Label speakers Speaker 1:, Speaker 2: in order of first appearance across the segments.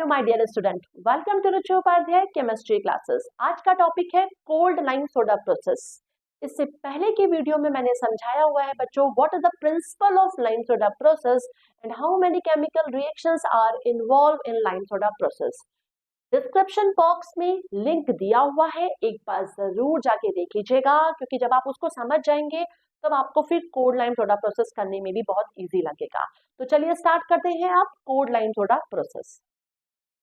Speaker 1: Hello my dear student, welcome to Ruchi Upadhyay chemistry classes. आज का topic है कोल्ड लाइम सोडा प्रोसेस। इससे पहले की वीडियो में मैंने समझाया हुआ है बच्चों what is the principle of lime soda process and how many chemical reactions are involved in lime soda process. Description box में लिंक दिया हुआ है, एक बार जरूर जाके देख लीजिएगा, क्योंकि जब आप उसको समझ जाएंगे तब आपको फिर कोल्ड लाइम सोडा प्रोसेस करने में भी बहुत इजी लगेगा। तो चलिए स्टार्ट करते हैं आप cold lime soda process.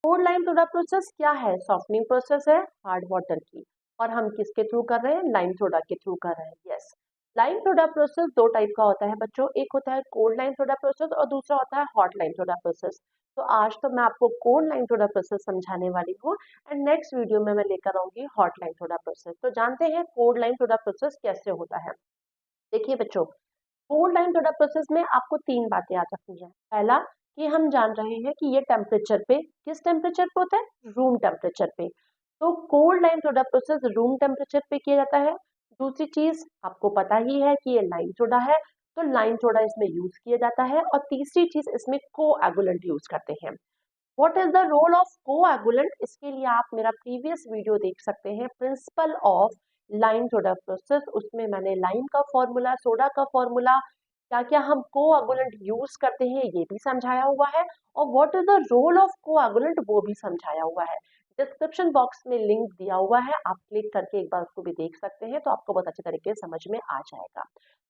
Speaker 1: Cold lime soda process क्या है? सॉफ्टनिंग प्रोसेस है हार्ड वाटर की, और हम किसके थ्रू कर रहे हैं? लाइम सोडा के थ्रू कर रहे हैं। यस, लाइम सोडा प्रोसेस दो टाइप का होता है बच्चों, एक होता है कोल्ड लाइम सोडा प्रोसेस और दूसरा होता है हॉट लाइम सोडा प्रोसेस। तो आज तो मैं आपको कोल्ड लाइम सोडा प्रोसेस समझाने वाली हूँ एंड नेक्स्ट वीडियो में मैं लेकर आऊंगी हॉट लाइम सोडा प्रोसेस। तो जानते हैं कोल्ड लाइम सोडा प्रोसेस कैसे होता है। देखिए बच्चों, कोल्ड लाइम सोडा प्रोसेस में आपको तीन बातें याद रखनी है। पहला कि हम जान रहे हैं कि ये टेम्परेचर पे, किस टेम्परेचर पे होता है? रूम टेम्परेचर पे। तो cold lime soda process room temperature पे किया जाता है। दूसरी चीज आपको पता ही है कि ये लाइम सोडा है, तो लाइम सोडा इसमें यूज किया जाता है। और तीसरी चीज इसमें कोएगुलेंट यूज करते हैं। What is the role of coagulant? इसके लिए आप मेरा प्रीवियस वीडियो देख सकते हैं, principle of lime soda process. उसमें मैंने लाइम का फॉर्मूला, सोडा का फॉर्मूला, क्या क्या हम कोएगुलेंट यूज करते हैं ये भी समझाया हुआ है, और what is the role of coagulant वो भी समझाया हुआ है। डिस्क्रिप्शन बॉक्स में लिंक दिया हुआ है, आप क्लिक करके एक बार उसको भी देख सकते हैं, तो आपको बहुत अच्छे तरीके से समझ में आ जाएगा।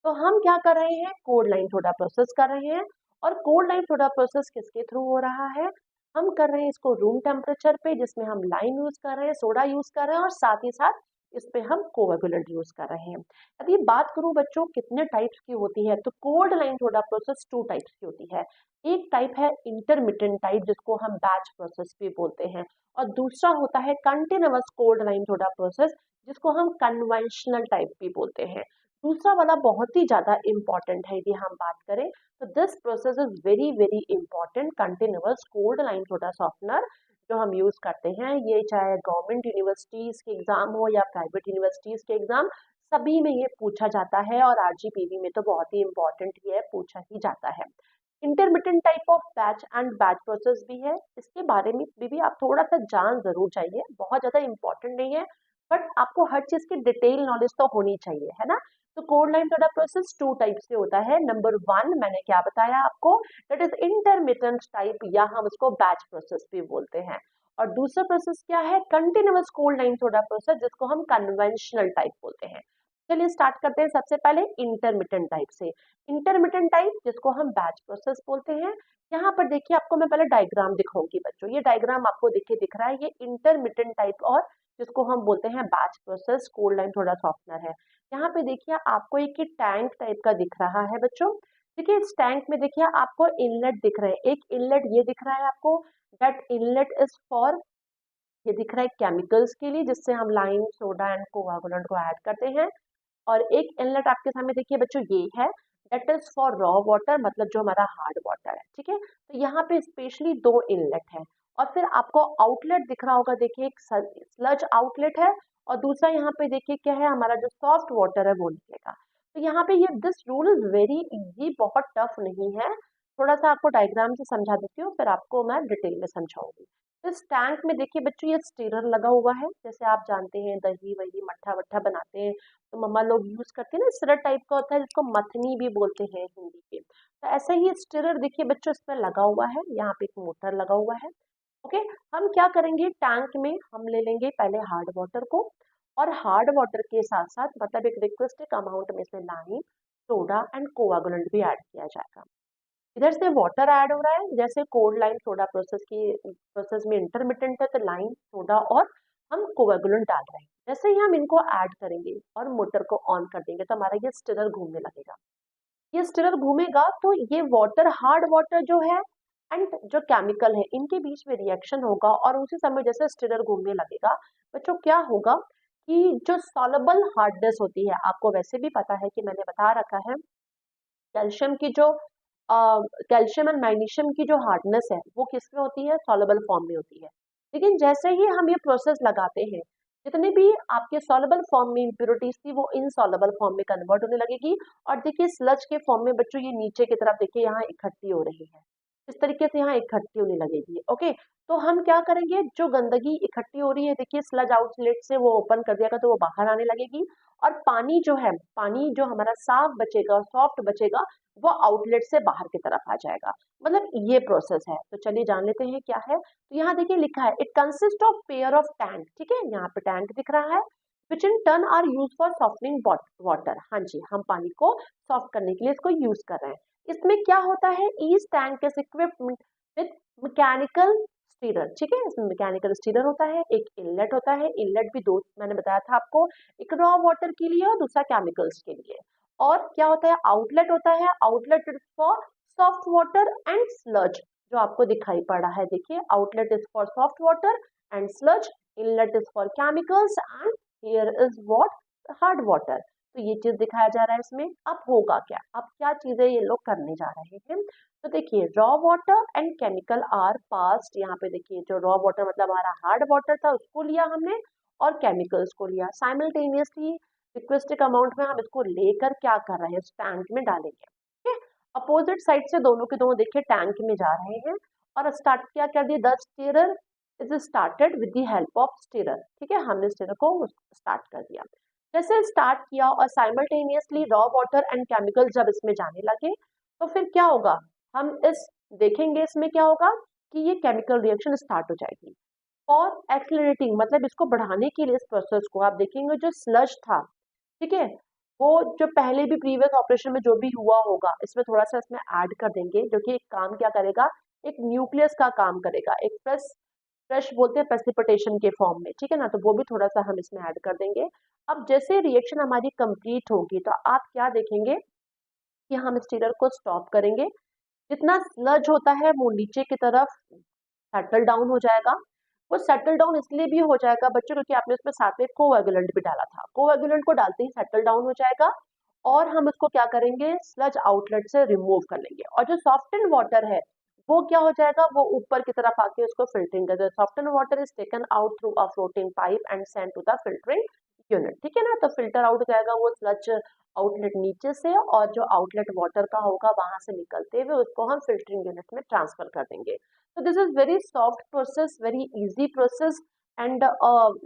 Speaker 1: तो हम क्या कर रहे हैं? कोल्ड लाइम सोडा प्रोसेस कर रहे हैं। और कोल्ड लाइम सोडा प्रोसेस किसके थ्रू हो रहा है? हम कर रहे हैं इसको रूम टेम्परेचर पे, जिसमें हम लाइम यूज कर रहे हैं, सोडा यूज कर रहे हैं, और साथ ही साथ इस पे हम कोएगुलेंट यूज कर रहे हैं। अभी बात करूं बच्चों कितने टाइप्स की होती है, तो cold lime soda process two types की होती है। एक टाइप है इंटरमिटेंट टाइप, जिसको हम बैच प्रोसेस भी बोलते हैं, और दूसरा होता है continuous cold lime soda process, जिसको हम कन्वेंशनल टाइप भी बोलते हैं। दूसरा वाला बहुत ही ज्यादा इंपॉर्टेंट है यदि हम बात करें, तो this process is very very important. Continuous cold lime soda softener जो हम यूज करते हैं, ये चाहे गवर्नमेंट यूनिवर्सिटीज के एग्जाम हो या प्राइवेट यूनिवर्सिटीज के एग्जाम, सभी में ये पूछा जाता है, और आरजीपीवी में तो बहुत ही इंपॉर्टेंट ये पूछा ही जाता है। Intermittent type of batch and batch process भी है, इसके बारे में भी आप थोड़ा सा जान जरूर चाहिए, बहुत ज्यादा इंपॉर्टेंट नहीं है, बट आपको हर चीज की डिटेल नॉलेज तो होनी चाहिए, है ना। तो cold lime soda process two type से होता है। नंबर वन मैंने क्या बताया आपको, दैट इज इंटरमिटेंट टाइप, या हम उसको बैच प्रोसेस भी बोलते हैं। और दूसरा प्रोसेस क्या है? Continuous cold lime soda process, जिसको हम कन्वेंशनल टाइप बोलते हैं। चलिए स्टार्ट करते हैं सबसे पहले इंटरमिटेंट टाइप से। इंटरमिटेंट टाइप जिसको हम बैच प्रोसेस बोलते हैं। यहाँ पर देखिए, आपको मैं पहले डायग्राम दिखाऊंगी बच्चों, ये डायग्राम आपको देखिए दिख रहा है, ये इंटरमिटेंट टाइप और जिसको हम बोलते हैं batch process cold lime soda softener है। यहाँ पे देखिए आपको एक टैंक टाइप का दिख रहा है बच्चों। देखिए इस टैंक में देखिए आपको इनलेट दिख रहे हैं, एक इनलेट ये दिख रहा है आपको, दैट इनलेट इज फॉर, ये दिख रहा है केमिकल्स के लिए, जिससे हम लाइम सोडा एंड कोएगुलेंट को ऐड करते हैं। और एक इनलेट आपके सामने देखिए बच्चों ये है, that is for raw water, मतलब जो हमारा हार्ड वाटर है, ठीक है। तो यहाँ पे स्पेशली दो इनलेट है, और फिर आपको आउटलेट दिख रहा होगा, देखिए एक स्लज आउटलेट है, और दूसरा यहाँ पे देखिए क्या है, हमारा जो सॉफ्ट वाटर है वो निकलेगा। तो यहाँ पे ये this rule is very easy, बहुत टफ नहीं है। थोड़ा सा आपको डायग्राम से समझा देती हूँ, फिर आपको मैं डिटेल में समझाऊंगी। इस टैंक में देखिए बच्चों ये स्टीरर लगा हुआ है, जैसे आप जानते हैं दही वही मट्ठा वट्ठा बनाते हैं तो मम्मा लोग यूज करते हैं ना, स्टिरर टाइप का होता है, जिसको मथनी भी बोलते हैं हिंदी के। तो ऐसा ही स्टिरर देखिए बच्चों इस पर लगा हुआ है, यहाँ पे एक मोटर लगा हुआ है। ओके, हम क्या करेंगे, टैंक में हम ले लेंगे पहले हार्ड वाटर को, और हार्ड वाटर के साथ साथ मतलब एक रिक्वेस्टेड अमाउंट में से लाइम, सोडा एंड कोएगुलेंट भी ऐड किया जाएगा। इधर से वाटर ऐड हो रहा है, जैसे कोल्ड लाइम सोडा प्रोसेस की प्रोसेस में इंटरमिटेंट है, तो लाइम सोडा और हम कोएगुलेंट डाल रहे हैं। जैसे ही हम इनको ऐड करेंगे और मोटर को ऑन कर देंगे, तो हमारा ये स्टिरर घूमने लगेगा। ये स्टिरर घूमेगा तो ये वाटर, हार्ड वाटर जो है एंड जो केमिकल है, इनके बीच में रिएक्शन होगा, और उसी समय जैसे स्टिरर घूमने लगेगा बच्चों, क्या होगा कि जो सॉल्युबल हार्डनेस होती है, आपको वैसे भी पता है कि मैंने बता रखा है, कैल्शियम की जो कैल्शियम एंड मैग्नीशियम की जो हार्डनेस है वो किसमें होती है? सॉल्युबल फॉर्म में होती है। लेकिन जैसे ही हम ये प्रोसेस लगाते हैं, जितने भी आपके सॉल्युबल फॉर्म में इम्प्योरिटीज थी वो इनसॉल्युबल फॉर्म में कन्वर्ट होने लगेगी, और देखिए स्लज के फॉर्म में बच्चों ये नीचे की तरफ देखिए यहाँ इकट्ठी हो रही है। इस तरीके से यहाँ इकट्ठी होने लगेगी। ओके, तो हम क्या करेंगे, जो गंदगी इकट्ठी हो रही है, देखिए स्लज आउटलेट से वो ओपन कर दिया तो वो बाहर आने लगेगी, और पानी जो है, पानी जो हमारा साफ बचेगा, सॉफ्ट बचेगा, वो आउटलेट से बाहर की तरफ आ जाएगा। मतलब ये प्रोसेस है। तो चलिए जान लेते हैं क्या है। तो यहाँ देखिए लिखा है, it consist of pair of tank. ठीक है, यहाँ पे टैंक दिख रहा है, which in turn are use for softening water. हाँ जी, हम पानी को सॉफ्ट करने के लिए इसको यूज कर रहे हैं। इसमें क्या होता है, each tank is equipped with mechanical stirrer. ठीक है, इसमें मैकेनिकल स्टीरर होता है, एक इनलेट होता है। इनलेट भी दो मैंने बताया था आपको, एक रॉ वाटर के लिए और दूसरा केमिकल्स के लिए। और क्या होता है, आउटलेट होता है, outlet is for soft water and sludge, जो आपको दिखाई पड़ रहा है। देखिए, outlet is for soft water and sludge, inlet is for chemicals, and here is what, hard water. तो ये चीज दिखाया जा रहा है इसमें। अब होगा क्या, अब क्या चीजें ये लोग करने जा रहे हैं। तो देखिए, raw water and chemical are passed. यहाँ पे देखिए, जो रॉ वाटर मतलब हमारा हार्ड वाटर था उसको लिया हमने, और केमिकल्स को लिया साइमल्टेनियसली। रिक्वेस्टेड अमाउंट में हम इसको लेकर क्या कर रहे हैं, उस टैंक में डालेंगे। ठीक है, अपोजिट साइड से दोनों के दोनों देखिए टैंक में जा रहे हैं, और स्टार्ट क्या कर दिया, the stirrer is started with the help of stirrer. ठीक है, हमने स्टीरर को स्टार्ट कर दिया। जैसे स्टार्ट किया और simultaneously raw water and chemical जब इसमें जाने लगे, तो फिर क्या होगा, हम इस देखेंगे इसमें क्या होगा कि ये केमिकल रिएक्शन स्टार्ट हो जाएगी। और एक्सलरेटिंग मतलब इसको बढ़ाने के लिए इस प्रोसेस को आप देखेंगे, जो स्लज था, ठीक है, वो जो पहले भी प्रीवियस ऑपरेशन में जो भी हुआ होगा, इसमें थोड़ा सा इसमें ऐड कर देंगे, जो कि एक काम क्या करेगा, एक न्यूक्लियस का काम करेगा, एक फ्रेश बोलते हैं प्रेसिपिटेशन के फॉर्म में। ठीक है ना, तो वो भी थोड़ा सा हम इसमें ऐड कर देंगे। अब जैसे रिएक्शन हमारी कंप्लीट होगी, तो आप क्या देखेंगे कि हम स्टीरर को स्टॉप करेंगे। जितना स्लज होता है वो नीचे की तरफ सेटल डाउन हो जाएगा। वो सेटल डाउन इसलिए भी हो जाएगा बच्चों, क्योंकि आपने उसमें साथ में कोएगुलेंट भी डाला था। कोएगुलेंट को डालते ही सेटल डाउन हो जाएगा, और हम उसको क्या करेंगे, स्लज आउटलेट से रिमूव कर लेंगे। और जो सॉफ्टन वाटर है वो क्या हो जाएगा, वो ऊपर की तरफ आके उसको फिल्टरिंग कर देगा। Soften water is taken out through a floating pipe and sent to the filtering unit. ठीक है ना, तो फिल्टर आउट हो जाएगा वो स्लज आउटलेट नीचे से, और जो आउटलेट वाटर का होगा वहां से निकलते हुए उसको हम फिल्टरिंग यूनिट में ट्रांसफर कर देंगे। So this is very soft process, very easy process, and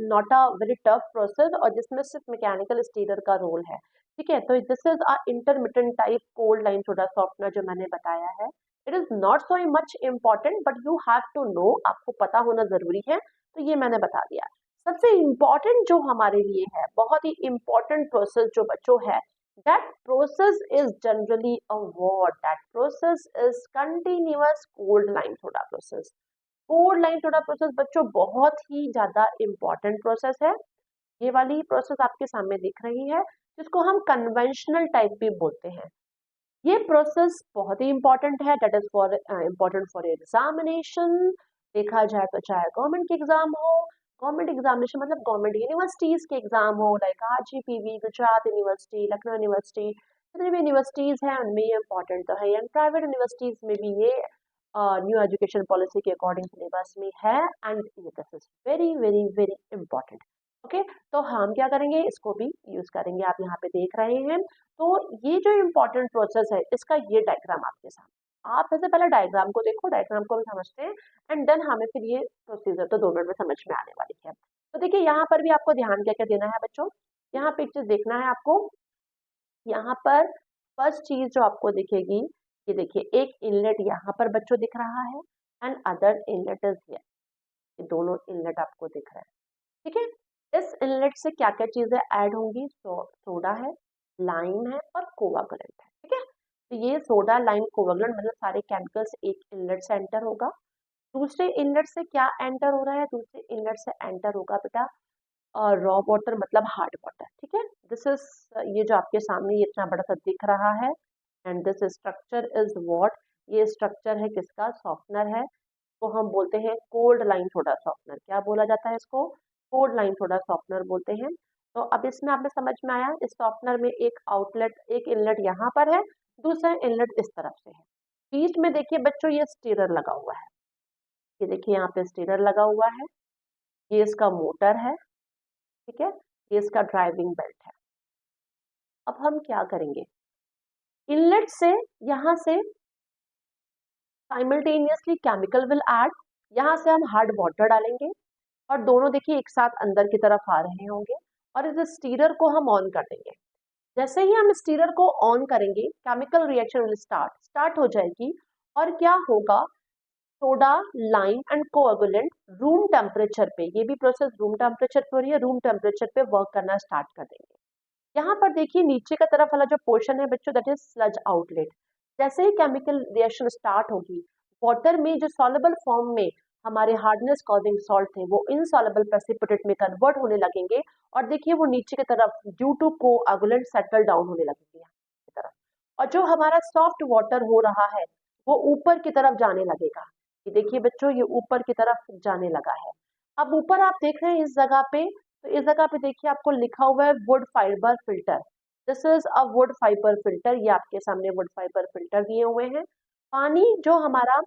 Speaker 1: not a very tough process, और जिसमें सिर्फ मैकेनिकल स्टीरर का रोल है। ठीक है, तो this is a intermittent type cold lime soda softener जो मैंने बताया है। It is not so much important, but you have to know, आपको पता होना जरूरी है। तो ये मैंने बता दिया। सबसे इम्पॉर्टेंट जो हमारे लिए है, बहुत ही इम्पॉर्टेंट प्रोसेस जो बच्चों है, that process is generally a what, that process is continuous cold line soda process। Cold lime soda process बच्चों बहुत ही ज्यादा इंपॉर्टेंट प्रोसेस है। ये वाली प्रोसेस आपके सामने दिख रही है, जिसको हम कन्वेंशनल टाइप भी बोलते हैं। ये प्रोसेस बहुत ही इंपॉर्टेंट है, that is for important for examination. देखा जाए तो चाहे गवर्नमेंट के एग्जाम हो, गवर्नमेंट एग्जामिनेशन मतलब गवर्नमेंट यूनिवर्सिटीज के एग्जाम हो, like RGPV, Gujarat university, Lucknow university, जितनी भी यूनिवर्सिटीज हैं उनमें ये इंपॉर्टेंट तो है। एंड प्राइवेट यूनिवर्सिटीज में भी ये न्यू एजुकेशन पॉलिसी के अकॉर्डिंग सिलेबस में है, and this is very very very important. Okay, तो हम क्या करेंगे, इसको भी यूज करेंगे। आप यहाँ पे देख रहे हैं, तो ये जो इम्पोर्टेंट प्रोसेस है, इसका ये डायग्राम आपके सामने। आप सबसे पहले डायग्राम को देखो, डायग्राम को भी समझते हैं, एंड देन हमें फिर ये प्रोसीजर तो 2 मिनट में समझ में आने वाली है। तो देखिए, यहाँ पर भी आपको ध्यान क्या क्या देना है बच्चों, यहाँ पे एक चीज देखना है आपको। यहाँ पर फर्स्ट चीज जो आपको दिखेगी, ये देखिए, एक इनलेट यहाँ पर बच्चों दिख रहा है, and other inlet is here. ये दोनों इनलेट आपको दिख रहे हैं। ठीक है, इस इनलेट से क्या क्या चीजें ऐड होंगी, सोडा है, लाइम है, और कोवागुलेंट है। ठीक है, तो ये सोडा, लाइम, कोवागुलेंट मतलब सारे केमिकल्स एक इनलेट से एंटर होगा। दूसरे इनलेट से क्या एंटर हो रहा है, दूसरे इनलेट से एंटर होगा बेटा रॉ वाटर मतलब हार्ड वाटर। ठीक है, दिस इज, ये जो आपके सामने ये इतना बड़ा सा दिख रहा है, and this structure is what, ये स्ट्रक्चर है किसका, सॉफ्टनर है। तो हम बोलते हैं कोल्ड लाइन सोडा सॉफ्टनर। क्या बोला जाता है इसको, कोल्ड लाइन सोडा सॉफ्टनर बोलते हैं। तो अब इसमें आपने समझ में आया, इस सॉफ्टनर में एक आउटलेट, एक इनलेट यहाँ पर है, दूसरा इनलेट इस तरफ से है। बीच में देखिए बच्चों ये स्टीरर लगा हुआ है, ये देखिए यहाँ पे स्टीरर लगा हुआ है, ये इसका मोटर है। ठीक है, ये इसका ड्राइविंग बेल्ट है। अब हम क्या करेंगे, इनलेट से यहाँ से साइमल्टेनियसली केमिकल विल ऐड, यहाँ से हम हार्ड वाटर डालेंगे और दोनों देखिए एक साथ अंदर की तरफ आ रहे होंगे और इस स्टीरर को हम ऑन कर देंगे। जैसे ही हम स्टीरर को ऑन करेंगे केमिकल रिएक्शन विल स्टार्ट हो जाएगी और क्या होगा, soda, lime and coagulant room temperature पे, ये भी प्रोसेस रूम टेम्परेचर पे हो रही है, रूम टेम्परेचर पे वर्क करना स्टार्ट कर देंगे। यहाँ पर देखिए नीचे का तरफ वाला जो पोर्शन है बच्चों दैट इज स्लज आउटलेट। जैसे ही केमिकल रिएक्शन स्टार्ट होगी वाटर में जो सॉल्युबल फॉर्म में हमारे हार्डनेस कॉजिंग सॉल्ट थे वो इनसॉल्युबल प्रेसिपिटेट में कन्वर्ट होने लगेंगे और देखिए वो नीचे की तरफ due to coagulant settle down होने लगेंगे यहाँ की तरफ, और जो हमारा सॉफ्ट वाटर हो रहा है वो ऊपर की तरफ जाने लगेगा। ये देखिए बच्चों ये ऊपर की तरफ जाने लगा है। अब ऊपर आप देख रहे हैं इस जगह पे, तो इस जगह पे देखिए आपको लिखा हुआ है wood fibre filter. This is a wood fibre filter, ये आपके सामने वुड फाइबर फिल्टर दिए हुए हैं। पानी जो हमारा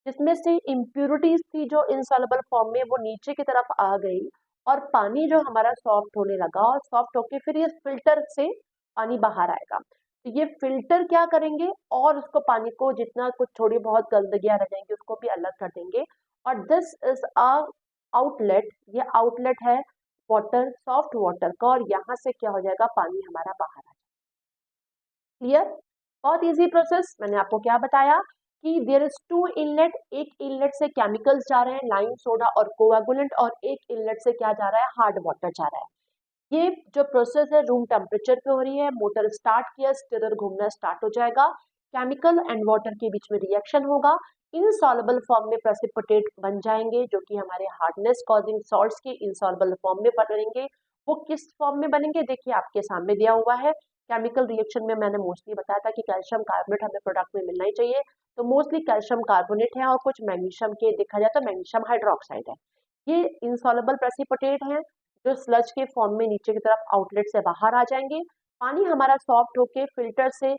Speaker 1: जिसमें से इम्प्यूरिटीज थी जो इनसॉल्युबल फॉर्म में वो नीचे की तरफ आ गई और पानी जो हमारा सॉफ्ट होने लगा और सॉफ्ट होके फिर ये फिल्टर से पानी बाहर आएगा। तो ये फिल्टर क्या करेंगे और उसको पानी को जितना कुछ थोड़ी बहुत गंदगियां रह जाएंगी उसको भी अलग कर देंगे और दिस इज अ आउटलेट, ये आउटलेट है वाटर, सॉफ्ट वाटर का, और यहाँ से क्या हो जाएगा पानी हमारा बाहर आ जाएगा। क्लियर? बहुत इजी प्रोसेस। मैंने आपको क्या बताया कि देयर इज टू इनलेट, एक इनलेट से केमिकल्स जा रहे हैं लाइम सोडा और कोएगुलेंट और एक इनलेट से क्या जा रहा है हार्ड वाटर जा रहा है। ये जो प्रोसेस है रूम टेम्परेचर पे हो रही है, मोटर स्टार्ट किया स्टीरर घूमना स्टार्ट हो जाएगा, केमिकल एंड वाटर के बीच में रिएक्शन होगा, इनसॉल्युबल फॉर्म में प्रेसिपिटेट बन जाएंगे जो कि हमारे हार्डनेस कॉजिंग सॉल्ट्स के इनसॉल्युबल फॉर्म में बनेंगे। वो किस फॉर्म में बनेंगे देखिए आपके सामने दिया हुआ है। केमिकल रिएक्शन में मैंने मोस्टली बताया था कि कैल्शियम कार्बोनेट हमें प्रोडक्ट में मिलना ही चाहिए, तो मोस्टली कैल्शियम कार्बोनेट है और कुछ मैग्नीशियम के देखा जाए तो मैग्नीशियम हाइड्रोक्साइड है। ये इनसॉल्युबल प्रेसिपिटेट है जो स्लज के फॉर्म में नीचे की तरफ आउटलेट से बाहर आ जाएंगे। पानी हमारा सॉफ्ट होके फिल्टर से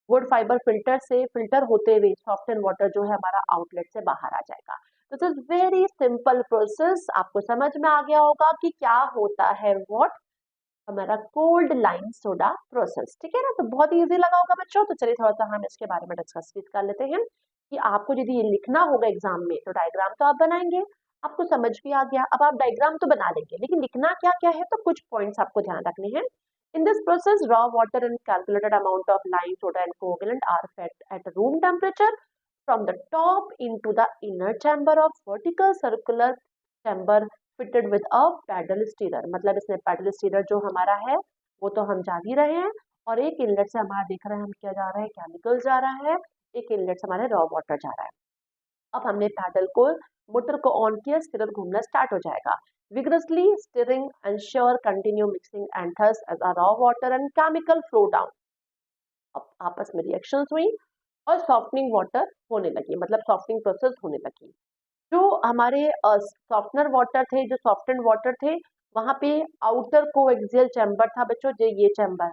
Speaker 1: वुड फाइबर फिल्टर से फिल्टर होते हुए सॉफ्ट एंड वाटर जो है हमारा आउटलेट से बाहर आ जाएगा। This is very simple process. आपको समझ में आ गया होगा कि क्या होता है व्हाट हमारा कोल्ड लाइम सोडा प्रोसेस। ठीक है ना, तो बहुत इजी लगा होगा बच्चों। तो चलिए थोड़ा सा हम इसके बारे में डिस्कस कर लेते हैं कि आपको यदि ये लिखना होगा एग्जाम में तो डायग्राम तो आप बनाएंगे, आपको समझ भी आ गया। अब आप डायग्राम तो बना लेंगे लेकिन लिखना क्या क्या है तो कुछ पॉइंट्स आपको ध्यान रखने हैं। In this process, raw water and calculated amount of lime, soda and coagulant are fed at room temperature from the top into the inner chamber of vertical circular chamber fitted with a paddle stirrer। मतलब इसमें paddle stirrer जो हमारा है वो तो हम जान ही रहे हैं, और एक इनलेट से हमारा देख रहे हैं हम क्या जा रहा है केमिकल जा रहा है, एक इनलेट से हमारे रॉ वाटर जा रहा है। अब हमने पैडल को मोटर को ऑन किया, स्टिरर घूमना स्टार्ट हो जाएगा। Vigorously stirring ensure continue mixing and thus as a raw water and chemical flow down। अब आपस में रिएक्शंस हुई और सॉफ्टनिंग वाटर होने लगी, मतलब सॉफ्टनिंग प्रोसेस होने लगी। जो हमारे सॉफ्टनर वाटर थे, जो सॉफ्टन वाटर थे, वहां पे आउटर कोएक्सियल चैम्बर था बच्चों, ये chamber,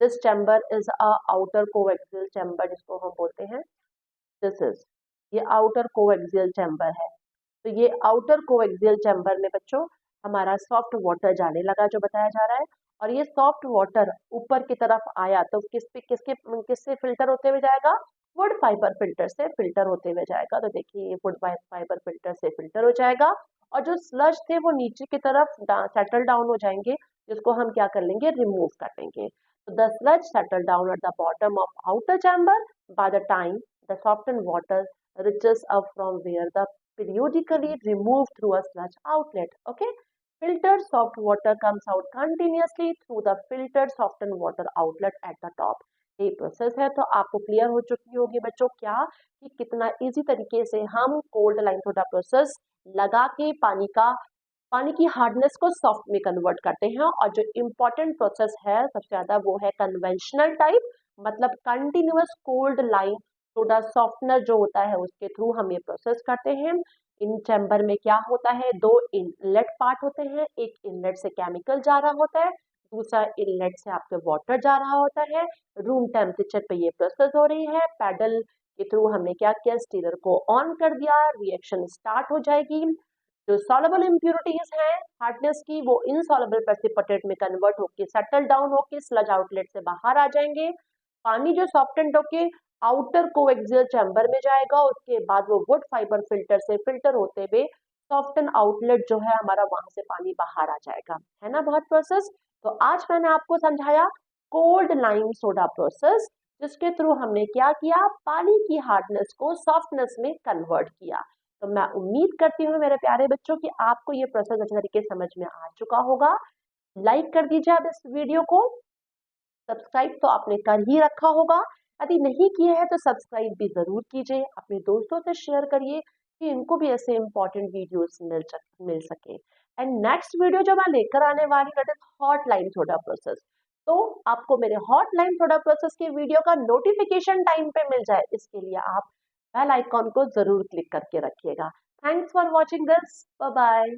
Speaker 1: this chamber is a outer coaxial chamber जिसको हम बोलते हैं, दिस इज ये आउटर कोएक्सियल चैम्बर है। तो ये आउटर कोएक्सियल चैम्बर में बच्चों हमारा सॉफ्ट वाटर जाने लगा जो बताया जा रहा है, और ये सॉफ्ट वाटर ऊपर की तरफ आया तो किससे फिल्टर होते हुए जाएगा, वुड फाइबर फिल्टर से फिल्टर होते हुए जाएगा। तो देखिए ये वुड फाइबर फिल्टर से फिल्टर हो जाएगा और जो स्लज थे वो नीचे की तरफ सेटल डाउन हो जाएंगे जिसको हम क्या कर लेंगे रिमूव कर लेंगे। तो the sludge settle down at the bottom of outer chamber by the time the softened water reaches up from where the periodically removed through a sludge outlet। Okay, filtered soft water comes out continuously through the filtered softened water outlet at the top। ये process है। तो आपको clear हो चुकी होगी बच्चों क्या कि कितना इजी तरीके से हम कोल्ड लाइम सोडा प्रोसेस लगा के पानी की हार्डनेस को सॉफ्ट में कन्वर्ट करते हैं। और जो इम्पोर्टेंट प्रोसेस है सबसे ज्यादा वो है कन्वेंशनल टाइप, मतलब continuous cold lime soda softener जो होता है उसके थ्रू हम ये प्रोसेस करते हैं। इन चैम्बर में क्या होता है, दो इनलेट पार्ट होते हैं, एक इनलेट से केमिकल जा रहा होता है, दूसरा इनलेट से आपके वाटर जा रहा होता है। रूम टेम्परेचर पे ये प्रोसेस हो रही है। पैडल के थ्रू हमने क्या किया, स्टीरर को ऑन कर दिया, रिएक्शन स्टार्ट हो जाएगी। जो सॉल्युबल इम्प्यूरिटीज हैं हार्डनेस की वो इनसॉल्युबल प्रेसिपिटेट में कन्वर्ट होकर सेटल डाउन होकर स्लज आउटलेट से बाहर आ जाएंगे। पानी जो सॉफ्टेंड होके आउटर कोएक्सियल चैम्बर में जाएगा, उसके बाद वो वुड फाइबर फिल्टर से फिल्टर होते हुए सॉफ्टन आउटलेट जो है हमारा, वहां से पानी बाहर आ जाएगा, है ना बहुत प्रोसेस। तो आज मैंने आपको समझाया कोल्ड लाइम सोडा प्रोसेस, जिसके थ्रू हमने क्या किया, पानी की हार्डनेस को सॉफ्टनेस में कन्वर्ट किया। तो मैं उम्मीद करती हूँ मेरे प्यारे बच्चों कि आपको ये प्रोसेस अच्छे तरीके से समझ में आ चुका होगा। लाइक कर दीजिए आप इस वीडियो को, सब्सक्राइब तो आपने कर ही रखा होगा, यदि नहीं किए हैं तो सब्सक्राइब भी जरूर कीजिए, अपने दोस्तों से शेयर करिए कि इनको भी ऐसे इंपॉर्टेंट वीडियोस मिल सके। एंड नेक्स्ट वीडियो जो मैं लेकर आने वाली that is hot lime soda process. तो आपको मेरे हॉट लाइम सोडा प्रोसेस की वीडियो का नोटिफिकेशन टाइम पे मिल जाए, इसके लिए आप बेल आइकॉन को जरूर क्लिक करके रखिएगा। Thanks for watching this, bye bye.